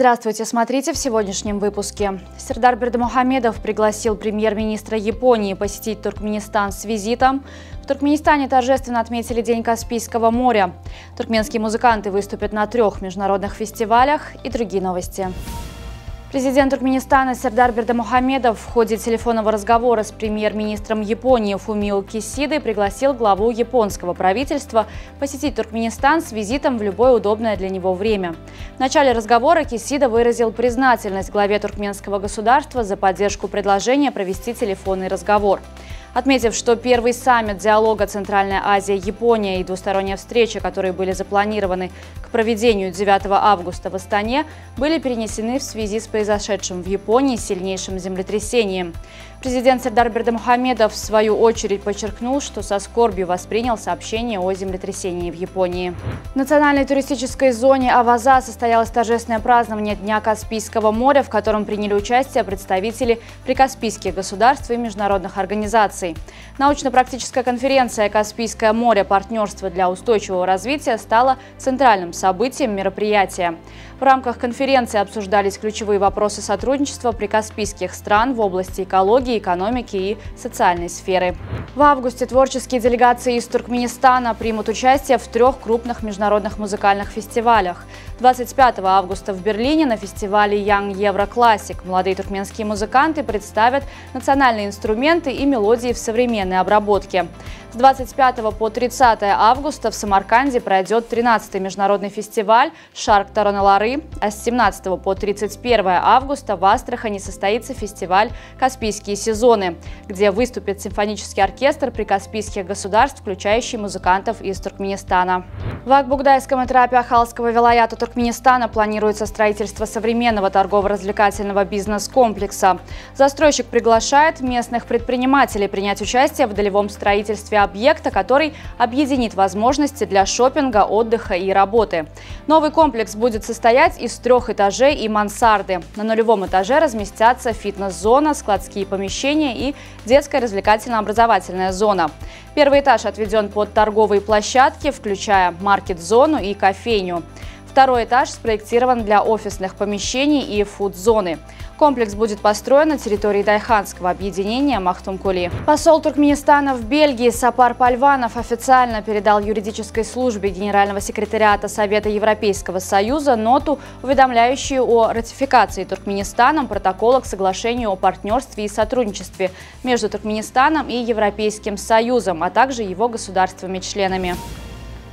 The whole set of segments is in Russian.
Здравствуйте, смотрите в сегодняшнем выпуске. Сердар Бердымухамедов пригласил премьер-министра Японии посетить Туркменистан с визитом. В Туркменистане торжественно отметили День Каспийского моря. Туркменские музыканты выступят на 3 международных фестивалях и другие новости. Президент Туркменистана Сердар Бердымухамедов в ходе телефонного разговора с премьер-министром Японии Фумио Кисидой пригласил главу японского правительства посетить Туркменистан с визитом в любое удобное для него время. В начале разговора Кисида выразил признательность главе туркменского государства за поддержку предложения провести телефонный разговор. Отметив, что первый саммит диалога Центральная Азия-Япония и двусторонняя встреча, которые были запланированы к проведению 9 августа в Астане, были перенесены в связи с произошедшим в Японии сильнейшим землетрясением. Президент Сердар Бердымухамедов в свою очередь подчеркнул, что со скорбью воспринял сообщение о землетрясении в Японии. В национальной туристической зоне Аваза состоялось торжественное празднование Дня Каспийского моря, в котором приняли участие представители прикаспийских государств и международных организаций. Научно-практическая конференция «Каспийское море. Партнерство для устойчивого развития» стала центральным событием мероприятия. В рамках конференции обсуждались ключевые вопросы сотрудничества прикаспийских стран в области экологии, экономики и социальной сферы. В августе творческие делегации из Туркменистана примут участие в 3 крупных международных музыкальных фестивалях. 25 августа в Берлине на фестивале Young Euro Classic молодые туркменские музыканты представят национальные инструменты и мелодии в современной обработке. С 25 по 30 августа в Самарканде пройдет 13-й международный фестиваль «Шарк Таронелары», а с 17 по 31 августа в Астрахани состоится фестиваль «Каспийские сезоны», где выступит симфонический оркестр прикаспийских государств, включающий музыкантов из Туркменистана. В Акбугдайском этапе Ахалского вилаята Туркменистана планируется строительство современного торгово-развлекательного бизнес-комплекса. Застройщик приглашает местных предпринимателей принять участие в долевом строительстве объекта, который объединит возможности для шопинга, отдыха и работы. Новый комплекс будет состоять из 3 этажей и мансарды. На нулевом этаже разместятся фитнес-зона, складские помещения и детская развлекательно-образовательная зона. Первый этаж отведен под торговые площадки, включая маркет-зону и кофейню. Второй этаж спроектирован для офисных помещений и фуд-зоны. Комплекс будет построен на территории Дайханского объединения Махтумкули. Посол Туркменистана в Бельгии Сапар Пальванов официально передал юридической службе Генерального секретариата Совета Европейского Союза ноту, уведомляющую о ратификации Туркменистаном протокола к соглашению о партнерстве и сотрудничестве между Туркменистаном и Европейским Союзом, а также его государствами-членами.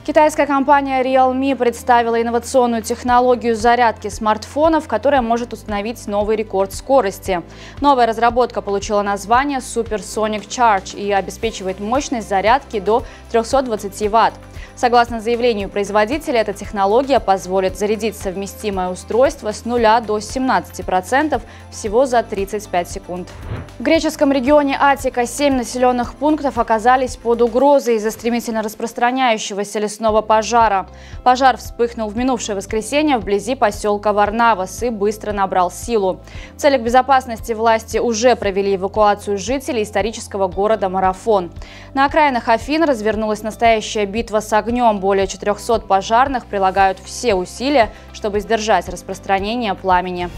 Китайская компания Realme представила инновационную технологию зарядки смартфонов, которая может установить новый рекорд скорости. Новая разработка получила название Supersonic Charge и обеспечивает мощность зарядки до 320 Вт. Согласно заявлению производителя, эта технология позволит зарядить совместимое устройство с 0 до 17% всего за 35 секунд. В греческом регионе Аттика 7 населенных пунктов оказались под угрозой из-за стремительно распространяющегося лесного пожара. Пожар вспыхнул в минувшее воскресенье вблизи поселка Варнавас и быстро набрал силу. В целях безопасности власти уже провели эвакуацию жителей исторического города Марафон. На окраинах Афин развернулась настоящая битва с огнем. Более 400 пожарных прилагают все усилия, чтобы сдержать распространение пламени.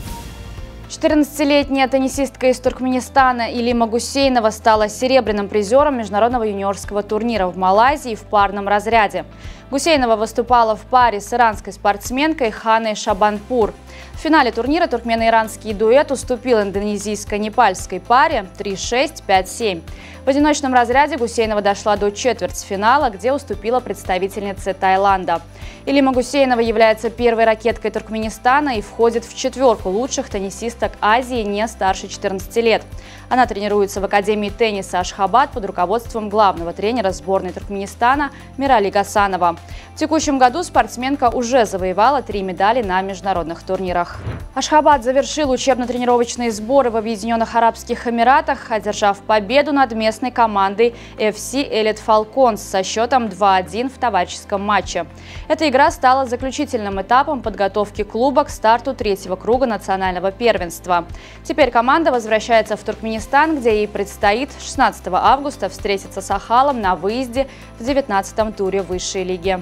14-летняя теннисистка из Туркменистана Илима Гусейнова стала серебряным призером международного юниорского турнира в Малайзии в парном разряде. Гусейнова выступала в паре с иранской спортсменкой Ханой Шабанпур. В финале турнира туркмено-иранский дуэт уступил индонезийско-непальской паре 3-6, 5-7. В одиночном разряде Гусейнова дошла до четвертьфинала, где уступила представительнице Таиланда. Илима Гусейнова является первой ракеткой Туркменистана и входит в 4 лучших теннисисток Азии не старше 14 лет. Она тренируется в Академии тенниса Ашхабад под руководством главного тренера сборной Туркменистана Мирали Гасанова. В текущем году спортсменка уже завоевала 3 медали на международных турнирах. Ашхабад завершил учебно-тренировочные сборы в Объединенных Арабских Эмиратах, одержав победу над местным местной командой FC Elite Falcons со счетом 2-1 в товарищеском матче. Эта игра стала заключительным этапом подготовки клуба к старту третьего круга национального первенства. Теперь команда возвращается в Туркменистан, где ей предстоит 16 августа встретиться с Ахалом на выезде в 19-м туре высшей лиги.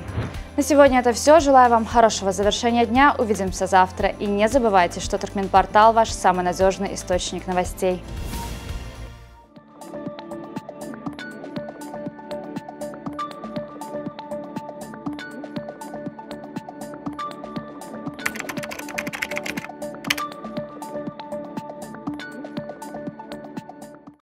На сегодня это все. Желаю вам хорошего завершения дня. Увидимся завтра. И не забывайте, что Туркменпортал – ваш самый надежный источник новостей.